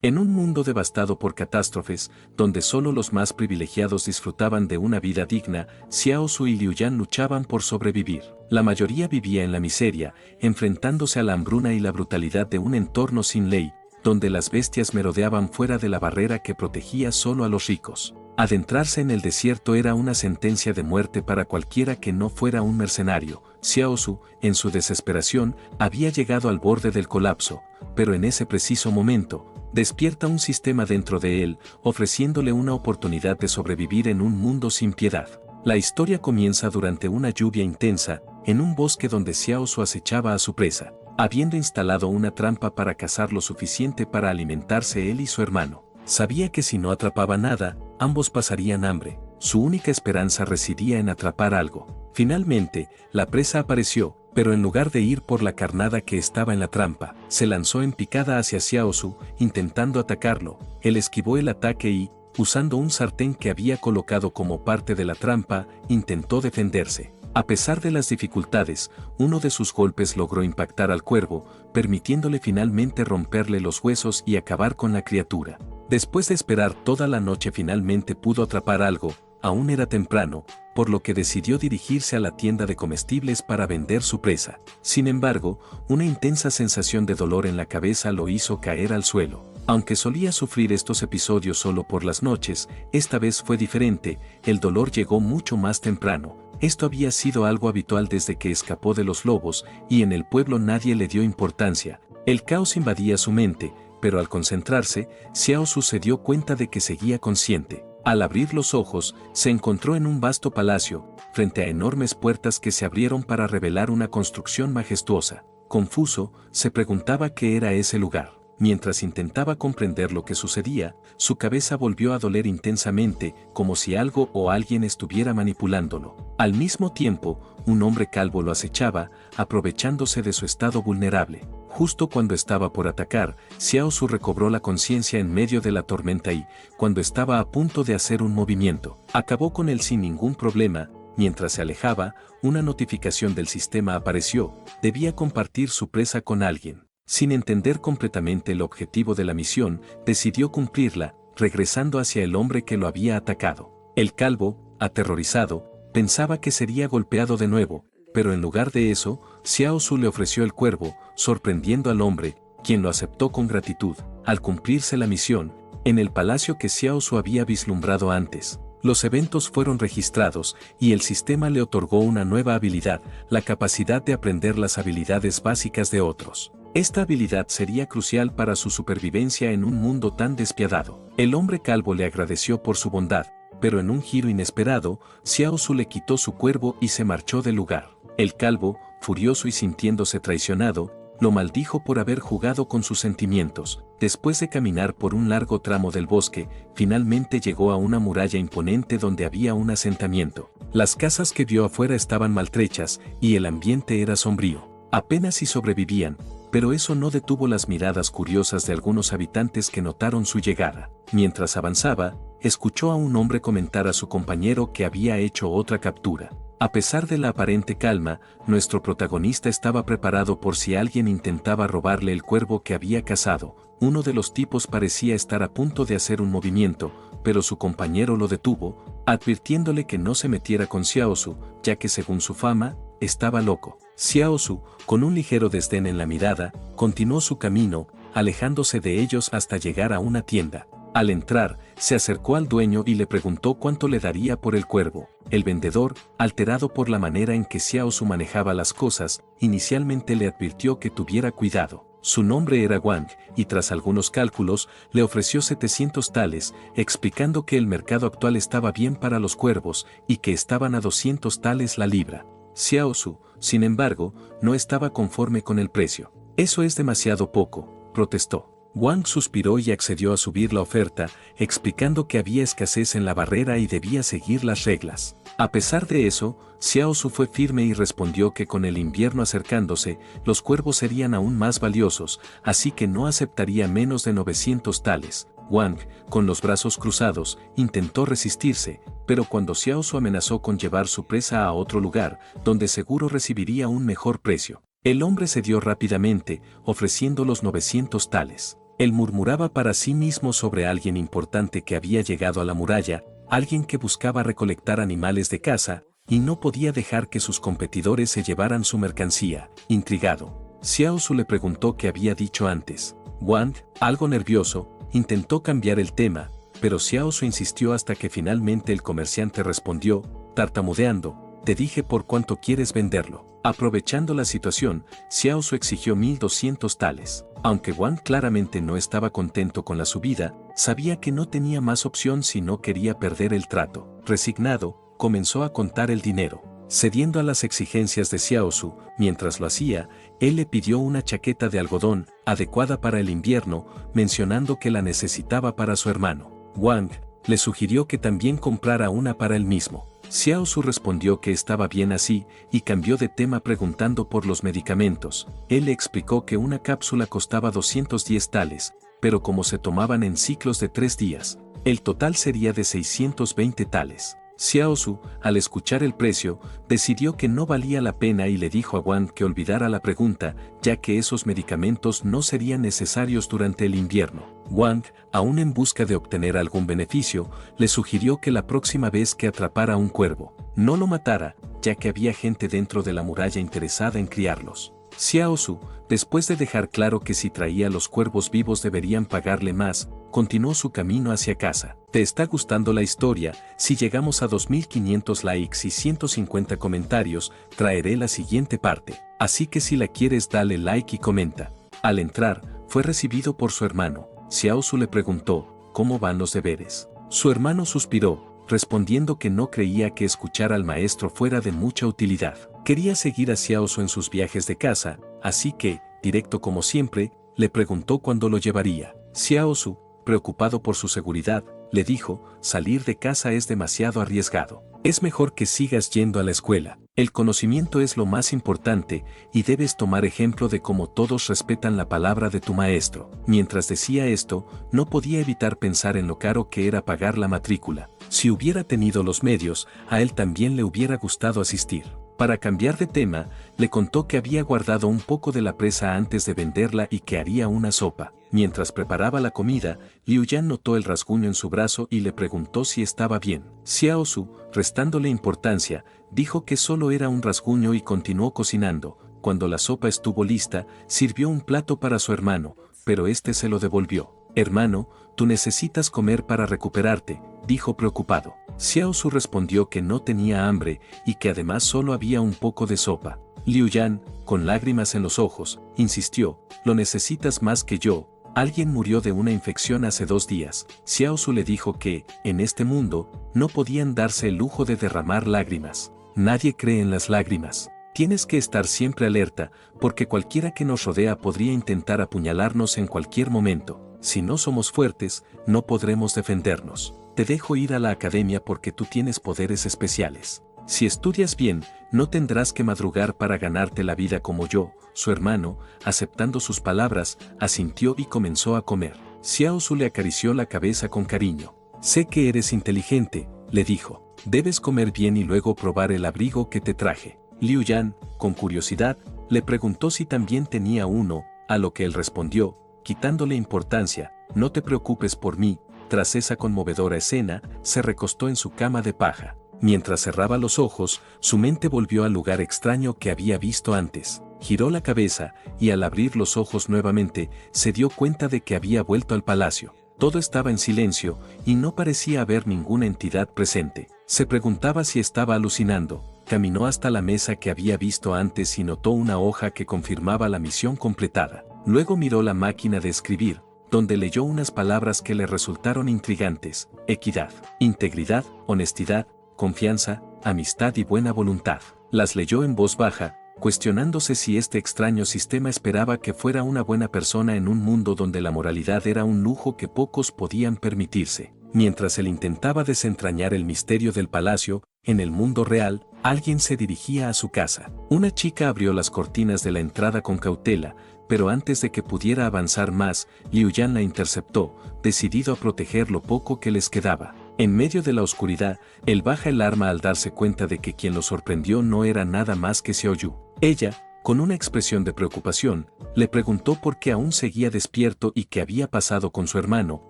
En un mundo devastado por catástrofes, donde solo los más privilegiados disfrutaban de una vida digna, Xiao Su y Liu Yan luchaban por sobrevivir. La mayoría vivía en la miseria, enfrentándose a la hambruna y la brutalidad de un entorno sin ley, donde las bestias merodeaban fuera de la barrera que protegía solo a los ricos. Adentrarse en el desierto era una sentencia de muerte para cualquiera que no fuera un mercenario. Xiao Su, en su desesperación, había llegado al borde del colapso, pero en ese preciso momento, despierta un sistema dentro de él, ofreciéndole una oportunidad de sobrevivir en un mundo sin piedad. La historia comienza durante una lluvia intensa, en un bosque donde Xiao Su acechaba a su presa, habiendo instalado una trampa para cazar lo suficiente para alimentarse él y su hermano. Sabía que si no atrapaba nada, ambos pasarían hambre. Su única esperanza residía en atrapar algo. Finalmente, la presa apareció, pero en lugar de ir por la carnada que estaba en la trampa, se lanzó en picada hacia Xiao Su, intentando atacarlo. Él esquivó el ataque y, usando un sartén que había colocado como parte de la trampa, intentó defenderse. A pesar de las dificultades, uno de sus golpes logró impactar al cuervo, permitiéndole finalmente romperle los huesos y acabar con la criatura. Después de esperar toda la noche finalmente pudo atrapar algo. Aún era temprano, por lo que decidió dirigirse a la tienda de comestibles para vender su presa. Sin embargo, una intensa sensación de dolor en la cabeza lo hizo caer al suelo. Aunque solía sufrir estos episodios solo por las noches, esta vez fue diferente, el dolor llegó mucho más temprano. Esto había sido algo habitual desde que escapó de los lobos, y en el pueblo nadie le dio importancia. El caos invadía su mente, pero al concentrarse, Xiao Su se dio cuenta de que seguía consciente. Al abrir los ojos, se encontró en un vasto palacio, frente a enormes puertas que se abrieron para revelar una construcción majestuosa. Confuso, se preguntaba qué era ese lugar. Mientras intentaba comprender lo que sucedía, su cabeza volvió a doler intensamente, como si algo o alguien estuviera manipulándolo. Al mismo tiempo, un hombre calvo lo acechaba, aprovechándose de su estado vulnerable. Justo cuando estaba por atacar, Xiao Su recobró la conciencia en medio de la tormenta y, cuando estaba a punto de hacer un movimiento, acabó con él sin ningún problema. Mientras se alejaba, una notificación del sistema apareció, debía compartir su presa con alguien. Sin entender completamente el objetivo de la misión, decidió cumplirla, regresando hacia el hombre que lo había atacado. El calvo, aterrorizado, pensaba que sería golpeado de nuevo, pero en lugar de eso, Xiao Su le ofreció el cuervo, sorprendiendo al hombre, quien lo aceptó con gratitud. Al cumplirse la misión, en el palacio que Xiao Su había vislumbrado antes, los eventos fueron registrados y el sistema le otorgó una nueva habilidad, la capacidad de aprender las habilidades básicas de otros. Esta habilidad sería crucial para su supervivencia en un mundo tan despiadado. El hombre calvo le agradeció por su bondad, pero en un giro inesperado, Xiao Su le quitó su cuervo y se marchó del lugar. El calvo, furioso y sintiéndose traicionado, lo maldijo por haber jugado con sus sentimientos. Después de caminar por un largo tramo del bosque, finalmente llegó a una muralla imponente donde había un asentamiento. Las casas que vio afuera estaban maltrechas y el ambiente era sombrío. Apenas si sobrevivían, pero eso no detuvo las miradas curiosas de algunos habitantes que notaron su llegada. Mientras avanzaba, escuchó a un hombre comentar a su compañero que había hecho otra captura. A pesar de la aparente calma, nuestro protagonista estaba preparado por si alguien intentaba robarle el cuervo que había cazado. Uno de los tipos parecía estar a punto de hacer un movimiento, pero su compañero lo detuvo, advirtiéndole que no se metiera con Xiao Su, ya que según su fama, estaba loco. Xiao Su, con un ligero desdén en la mirada, continuó su camino, alejándose de ellos hasta llegar a una tienda. Al entrar, se acercó al dueño y le preguntó cuánto le daría por el cuervo. El vendedor, alterado por la manera en que Xiao Su manejaba las cosas, inicialmente le advirtió que tuviera cuidado. Su nombre era Wang, y tras algunos cálculos, le ofreció 700 tales, explicando que el mercado actual estaba bien para los cuervos y que estaban a 200 tales la libra. Xiao Su, sin embargo, no estaba conforme con el precio. «Eso es demasiado poco», protestó. Wang suspiró y accedió a subir la oferta, explicando que había escasez en la barrera y debía seguir las reglas. A pesar de eso, Xiao Su fue firme y respondió que con el invierno acercándose, los cuervos serían aún más valiosos, así que no aceptaría menos de 900 tales. Wang, con los brazos cruzados, intentó resistirse, pero cuando Xiao Su amenazó con llevar su presa a otro lugar, donde seguro recibiría un mejor precio, el hombre cedió rápidamente, ofreciendo los 900 tales. Él murmuraba para sí mismo sobre alguien importante que había llegado a la muralla, alguien que buscaba recolectar animales de caza, y no podía dejar que sus competidores se llevaran su mercancía. Intrigado, Xiao Su le preguntó qué había dicho antes. Wang, algo nervioso, intentó cambiar el tema, pero Xiao Su insistió hasta que finalmente el comerciante respondió, tartamudeando, te dije por cuánto quieres venderlo. Aprovechando la situación, Xiao Su exigió 1200 tales. Aunque Wang claramente no estaba contento con la subida, sabía que no tenía más opción si no quería perder el trato. Resignado, comenzó a contar el dinero. Cediendo a las exigencias de Xiao Su, mientras lo hacía, él le pidió una chaqueta de algodón, adecuada para el invierno, mencionando que la necesitaba para su hermano. Wang le sugirió que también comprara una para él mismo. Xiao Su respondió que estaba bien así, y cambió de tema preguntando por los medicamentos. Él le explicó que una cápsula costaba 210 tales, pero como se tomaban en ciclos de 3 días, el total sería de 620 tales. Xiao Su, al escuchar el precio, decidió que no valía la pena y le dijo a Wang que olvidara la pregunta, ya que esos medicamentos no serían necesarios durante el invierno. Wang, aún en busca de obtener algún beneficio, le sugirió que la próxima vez que atrapara a un cuervo, no lo matara, ya que había gente dentro de la muralla interesada en criarlos. Xiao Su, después de dejar claro que si traía los cuervos vivos deberían pagarle más, continuó su camino hacia casa. ¿Te está gustando la historia? Si llegamos a 2500 likes y 150 comentarios, traeré la siguiente parte. Así que si la quieres dale like y comenta. Al entrar, fue recibido por su hermano. Xiao Su le preguntó, ¿cómo van los deberes? Su hermano suspiró, respondiendo que no creía que escuchar al maestro fuera de mucha utilidad. Quería seguir a Xiao Su en sus viajes de caza, así que, directo como siempre, le preguntó cuándo lo llevaría. Xiao Su, preocupado por su seguridad, le dijo, salir de casa es demasiado arriesgado. Es mejor que sigas yendo a la escuela. El conocimiento es lo más importante y debes tomar ejemplo de cómo todos respetan la palabra de tu maestro. Mientras decía esto, no podía evitar pensar en lo caro que era pagar la matrícula. Si hubiera tenido los medios, a él también le hubiera gustado asistir. Para cambiar de tema, le contó que había guardado un poco de la presa antes de venderla y que haría una sopa. Mientras preparaba la comida, Liu Yan notó el rasguño en su brazo y le preguntó si estaba bien. Xiao Su, restándole importancia, dijo que solo era un rasguño y continuó cocinando. Cuando la sopa estuvo lista, sirvió un plato para su hermano, pero este se lo devolvió. Hermano, tú necesitas comer para recuperarte, dijo preocupado. Xiao Su respondió que no tenía hambre y que además solo había un poco de sopa. Liu Yan, con lágrimas en los ojos, insistió, lo necesitas más que yo. Alguien murió de una infección hace 2 días. Xiao Su le dijo que, en este mundo, no podían darse el lujo de derramar lágrimas. Nadie cree en las lágrimas. Tienes que estar siempre alerta, porque cualquiera que nos rodea podría intentar apuñalarnos en cualquier momento. Si no somos fuertes, no podremos defendernos. Te dejo ir a la academia porque tú tienes poderes especiales. Si estudias bien, no tendrás que madrugar para ganarte la vida como yo. Su hermano, aceptando sus palabras, asintió y comenzó a comer. Xiao Su le acarició la cabeza con cariño. Sé que eres inteligente, le dijo. Debes comer bien y luego probar el abrigo que te traje. Liu Yan, con curiosidad, le preguntó si también tenía uno, a lo que él respondió, quitándole importancia, no te preocupes por mí. Tras esa conmovedora escena, se recostó en su cama de paja. Mientras cerraba los ojos, su mente volvió al lugar extraño que había visto antes. Giró la cabeza, y al abrir los ojos nuevamente, se dio cuenta de que había vuelto al palacio. Todo estaba en silencio, y no parecía haber ninguna entidad presente. Se preguntaba si estaba alucinando. Caminó hasta la mesa que había visto antes y notó una hoja que confirmaba la misión completada. Luego miró la máquina de escribir, donde leyó unas palabras que le resultaron intrigantes: equidad, integridad, honestidad, confianza, amistad y buena voluntad. Las leyó en voz baja, cuestionándose si este extraño sistema esperaba que fuera una buena persona en un mundo donde la moralidad era un lujo que pocos podían permitirse. Mientras él intentaba desentrañar el misterio del palacio, en el mundo real, alguien se dirigía a su casa. Una chica abrió las cortinas de la entrada con cautela, pero antes de que pudiera avanzar más, Liu Yan la interceptó, decidido a proteger lo poco que les quedaba. En medio de la oscuridad, él baja el arma al darse cuenta de que quien lo sorprendió no era nada más que Xiao Yu. Ella, Con una expresión de preocupación, le preguntó por qué aún seguía despierto y qué había pasado con su hermano,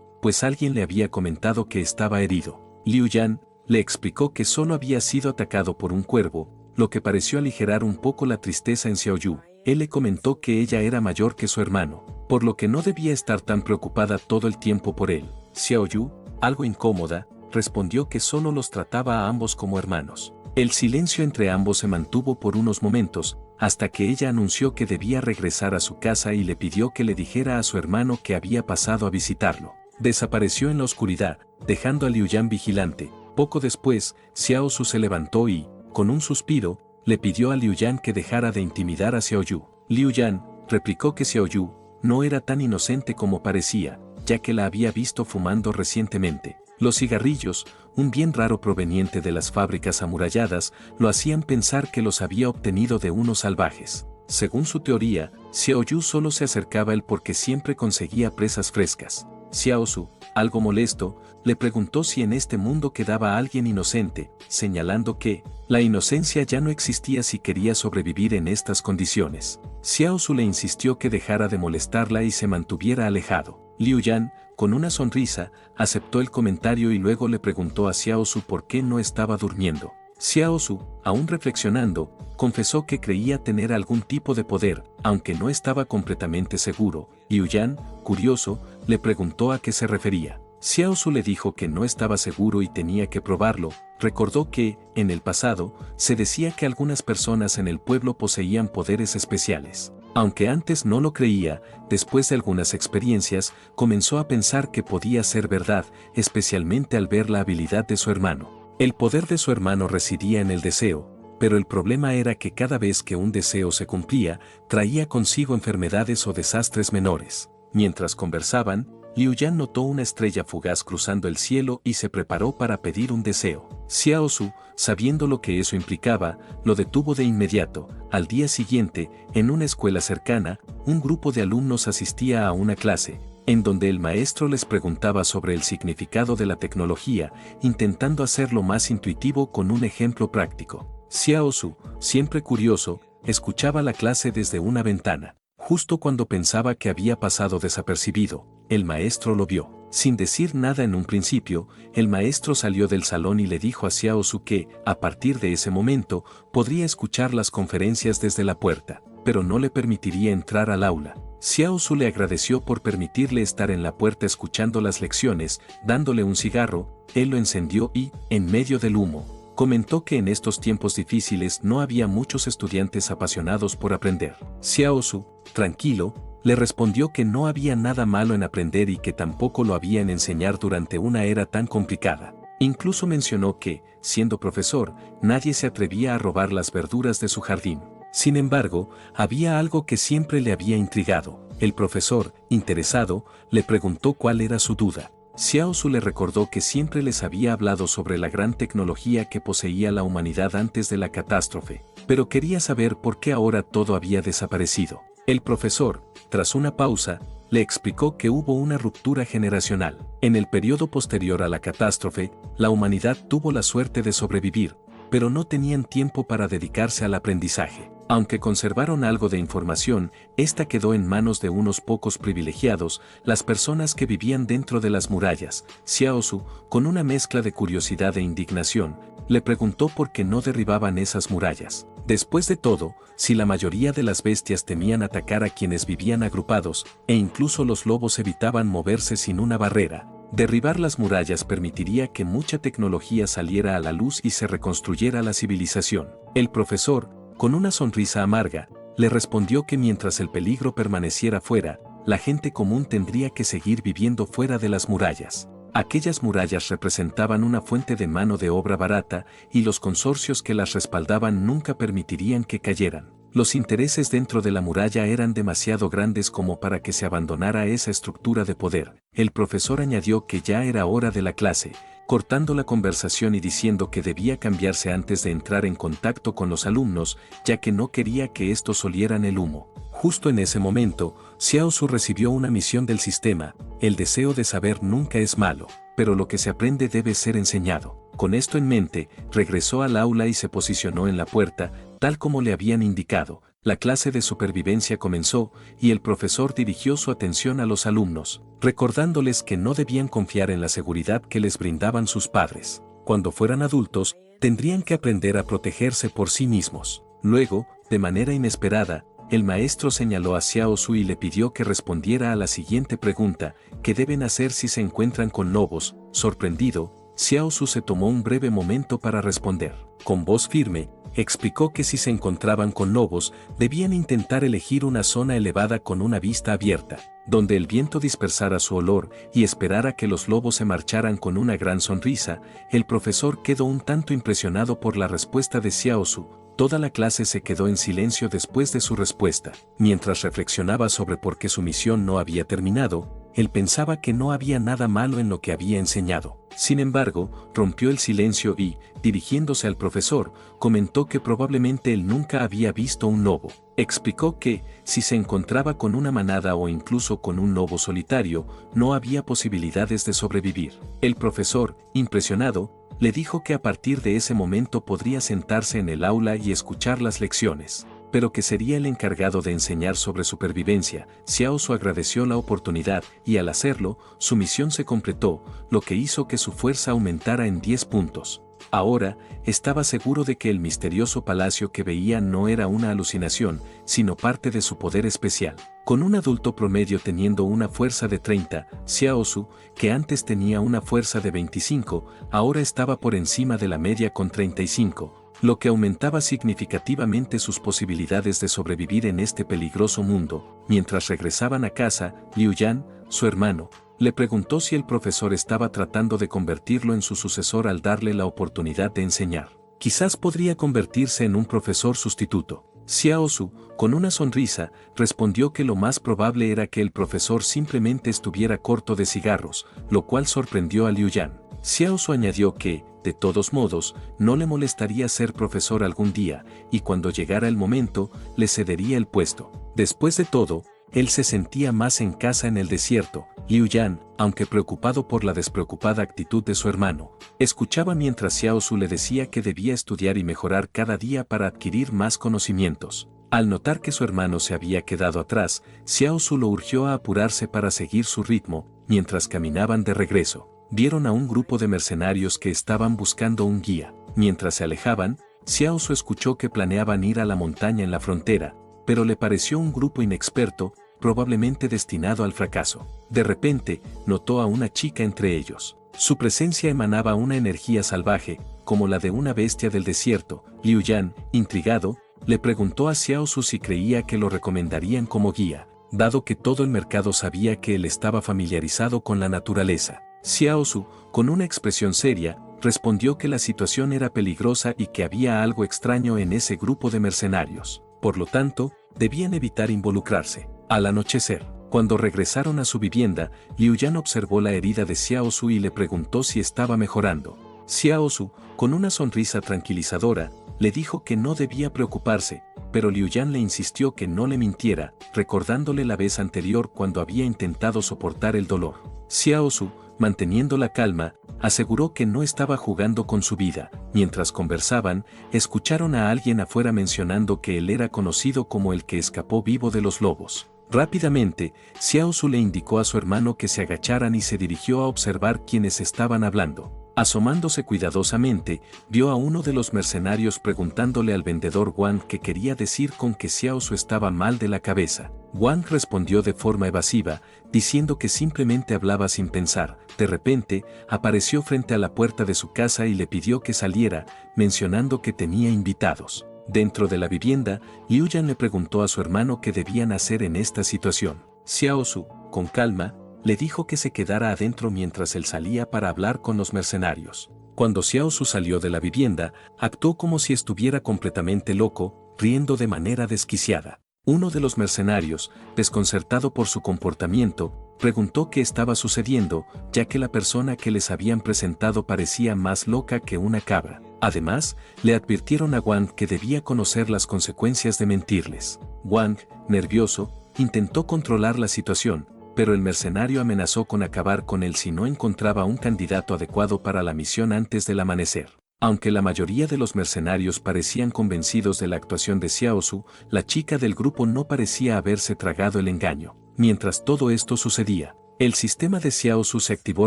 pues alguien le había comentado que estaba herido. Liu Yan le explicó que solo había sido atacado por un cuervo, lo que pareció aligerar un poco la tristeza en Xiaoyu. Él le comentó que ella era mayor que su hermano, por lo que no debía estar tan preocupada todo el tiempo por él. Xiaoyu, algo incómoda, respondió que solo los trataba a ambos como hermanos. El silencio entre ambos se mantuvo por unos momentos, hasta que ella anunció que debía regresar a su casa y le pidió que le dijera a su hermano que había pasado a visitarlo. Desapareció en la oscuridad, dejando a Liu Yan vigilante. Poco después, Xiao Su se levantó y, con un suspiro, le pidió a Liu Yan que dejara de intimidar a Xiaoyu. Liu Yan replicó que Xiaoyu no era tan inocente como parecía, ya que la había visto fumando recientemente. Los cigarrillos, un bien raro proveniente de las fábricas amuralladas, lo hacían pensar que los había obtenido de unos salvajes. Según su teoría, Xiaoyu solo se acercaba a él porque siempre conseguía presas frescas. Xiao Su, algo molesto, le preguntó si en este mundo quedaba alguien inocente, señalando que la inocencia ya no existía si quería sobrevivir en estas condiciones. Xiao Su le insistió que dejara de molestarla y se mantuviera alejado. Liu Yan, con una sonrisa, aceptó el comentario y luego le preguntó a Xiao Su por qué no estaba durmiendo. Xiao Su, aún reflexionando, confesó que creía tener algún tipo de poder, aunque no estaba completamente seguro. Liu Yan, curioso, le preguntó a qué se refería. Xiao Su le dijo que no estaba seguro y tenía que probarlo. Recordó que, en el pasado, se decía que algunas personas en el pueblo poseían poderes especiales. Aunque antes no lo creía, después de algunas experiencias, comenzó a pensar que podía ser verdad, especialmente al ver la habilidad de su hermano. El poder de su hermano residía en el deseo, pero el problema era que cada vez que un deseo se cumplía, traía consigo enfermedades o desastres menores. Mientras conversaban, Liu Yan notó una estrella fugaz cruzando el cielo y se preparó para pedir un deseo. Xiao Su, sabiendo lo que eso implicaba, lo detuvo de inmediato. Al día siguiente, en una escuela cercana, un grupo de alumnos asistía a una clase, en donde el maestro les preguntaba sobre el significado de la tecnología, intentando hacerlo más intuitivo con un ejemplo práctico. Xiao Su, siempre curioso, escuchaba la clase desde una ventana. Justo cuando pensaba que había pasado desapercibido, el maestro lo vio. Sin decir nada en un principio, el maestro salió del salón y le dijo a Xiao Su que, a partir de ese momento, podría escuchar las conferencias desde la puerta, pero no le permitiría entrar al aula. Xiao Su le agradeció por permitirle estar en la puerta escuchando las lecciones, dándole un cigarro. Él lo encendió y, en medio del humo, comentó que en estos tiempos difíciles no había muchos estudiantes apasionados por aprender. Xiao Su, tranquilo, le respondió que no había nada malo en aprender y que tampoco lo había en enseñar durante una era tan complicada. Incluso mencionó que, siendo profesor, nadie se atrevía a robar las verduras de su jardín. Sin embargo, había algo que siempre le había intrigado. El profesor, interesado, le preguntó cuál era su duda. Xiao Su le recordó que siempre les había hablado sobre la gran tecnología que poseía la humanidad antes de la catástrofe, pero quería saber por qué ahora todo había desaparecido. El profesor, tras una pausa, le explicó que hubo una ruptura generacional. En el periodo posterior a la catástrofe, la humanidad tuvo la suerte de sobrevivir, pero no tenían tiempo para dedicarse al aprendizaje. Aunque conservaron algo de información, esta quedó en manos de unos pocos privilegiados, las personas que vivían dentro de las murallas. Xiao Su, con una mezcla de curiosidad e indignación, le preguntó por qué no derribaban esas murallas. Después de todo, si la mayoría de las bestias temían atacar a quienes vivían agrupados, e incluso los lobos evitaban moverse sin una barrera, derribar las murallas permitiría que mucha tecnología saliera a la luz y se reconstruyera la civilización. El profesor, con una sonrisa amarga, le respondió que mientras el peligro permaneciera fuera, la gente común tendría que seguir viviendo fuera de las murallas. Aquellas murallas representaban una fuente de mano de obra barata y los consorcios que las respaldaban nunca permitirían que cayeran. Los intereses dentro de la muralla eran demasiado grandes como para que se abandonara esa estructura de poder. El profesor añadió que ya era hora de la clase, cortando la conversación y diciendo que debía cambiarse antes de entrar en contacto con los alumnos, ya que no quería que estos olieran el humo. Justo en ese momento, Xiao Su recibió una misión del sistema. El deseo de saber nunca es malo, pero lo que se aprende debe ser enseñado. Con esto en mente, regresó al aula y se posicionó en la puerta, tal como le habían indicado. La clase de supervivencia comenzó y el profesor dirigió su atención a los alumnos, recordándoles que no debían confiar en la seguridad que les brindaban sus padres. Cuando fueran adultos, tendrían que aprender a protegerse por sí mismos. Luego, de manera inesperada, el maestro señaló a Xiao Su y le pidió que respondiera a la siguiente pregunta: ¿qué deben hacer si se encuentran con lobos? Sorprendido, Xiao Su se tomó un breve momento para responder. Con voz firme, explicó que si se encontraban con lobos, debían intentar elegir una zona elevada con una vista abierta, donde el viento dispersara su olor y esperar a que los lobos se marcharan con una gran sonrisa. El profesor quedó un tanto impresionado por la respuesta de Xiao Su. Toda la clase se quedó en silencio después de su respuesta. Mientras reflexionaba sobre por qué su misión no había terminado, él pensaba que no había nada malo en lo que había enseñado. Sin embargo, rompió el silencio y, dirigiéndose al profesor, comentó que probablemente él nunca había visto un lobo. Explicó que, si se encontraba con una manada o incluso con un lobo solitario, no había posibilidades de sobrevivir. El profesor, impresionado, le dijo que a partir de ese momento podría sentarse en el aula y escuchar las lecciones, pero que sería el encargado de enseñar sobre supervivencia. Xiao Su agradeció la oportunidad y al hacerlo, su misión se completó, lo que hizo que su fuerza aumentara en 10 puntos. Ahora, estaba seguro de que el misterioso palacio que veía no era una alucinación, sino parte de su poder especial. Con un adulto promedio teniendo una fuerza de 30, Xiao Su, que antes tenía una fuerza de 25, ahora estaba por encima de la media con 35. Lo que aumentaba significativamente sus posibilidades de sobrevivir en este peligroso mundo. Mientras regresaban a casa, Liu Yan, su hermano, le preguntó si el profesor estaba tratando de convertirlo en su sucesor al darle la oportunidad de enseñar. Quizás podría convertirse en un profesor sustituto. Xiao Su, con una sonrisa, respondió que lo más probable era que el profesor simplemente estuviera corto de cigarros, lo cual sorprendió a Liu Yan. Xiao Su añadió que, de todos modos, no le molestaría ser profesor algún día, y cuando llegara el momento, le cedería el puesto. Después de todo, él se sentía más en casa en el desierto. Liu Yan, aunque preocupado por la despreocupada actitud de su hermano, escuchaba mientras Xiao Su le decía que debía estudiar y mejorar cada día para adquirir más conocimientos. Al notar que su hermano se había quedado atrás, Xiao Su lo urgió a apurarse para seguir su ritmo. Mientras caminaban de regreso, vieron a un grupo de mercenarios que estaban buscando un guía. Mientras se alejaban, Xiao Su escuchó que planeaban ir a la montaña en la frontera, pero le pareció un grupo inexperto, probablemente destinado al fracaso. De repente, notó a una chica entre ellos. Su presencia emanaba una energía salvaje, como la de una bestia del desierto. Liu Yan, intrigado, le preguntó a Xiao Su si creía que lo recomendarían como guía, dado que todo el mercado sabía que él estaba familiarizado con la naturaleza. Xiao Su, con una expresión seria, respondió que la situación era peligrosa y que había algo extraño en ese grupo de mercenarios. Por lo tanto, debían evitar involucrarse. Al anochecer, cuando regresaron a su vivienda, Liu Yan observó la herida de Xiao Su y le preguntó si estaba mejorando. Xiao Su, con una sonrisa tranquilizadora, le dijo que no debía preocuparse, pero Liu Yan le insistió que no le mintiera, recordándole la vez anterior cuando había intentado soportar el dolor. Xiao Su, manteniendo la calma, aseguró que no estaba jugando con su vida. Mientras conversaban, escucharon a alguien afuera mencionando que él era conocido como el que escapó vivo de los lobos. Rápidamente, Xiao Su le indicó a su hermano que se agacharan y se dirigió a observar quiénes estaban hablando. Asomándose cuidadosamente, vio a uno de los mercenarios preguntándole al vendedor Wang qué quería decir con que Xiao Su estaba mal de la cabeza. Wang respondió de forma evasiva, diciendo que simplemente hablaba sin pensar. De repente, apareció frente a la puerta de su casa y le pidió que saliera, mencionando que tenía invitados. Dentro de la vivienda, Liu Yan le preguntó a su hermano qué debían hacer en esta situación. Xiao Su, con calma, le dijo que se quedara adentro mientras él salía para hablar con los mercenarios. Cuando Xiao Su salió de la vivienda, actuó como si estuviera completamente loco, riendo de manera desquiciada. Uno de los mercenarios, desconcertado por su comportamiento, preguntó qué estaba sucediendo, ya que la persona que les habían presentado parecía más loca que una cabra. Además, le advirtieron a Wang que debía conocer las consecuencias de mentirles. Wang, nervioso, intentó controlar la situación, pero el mercenario amenazó con acabar con él si no encontraba un candidato adecuado para la misión antes del amanecer. Aunque la mayoría de los mercenarios parecían convencidos de la actuación de Xiaosu, la chica del grupo no parecía haberse tragado el engaño. Mientras todo esto sucedía, el sistema de Xiaosu se activó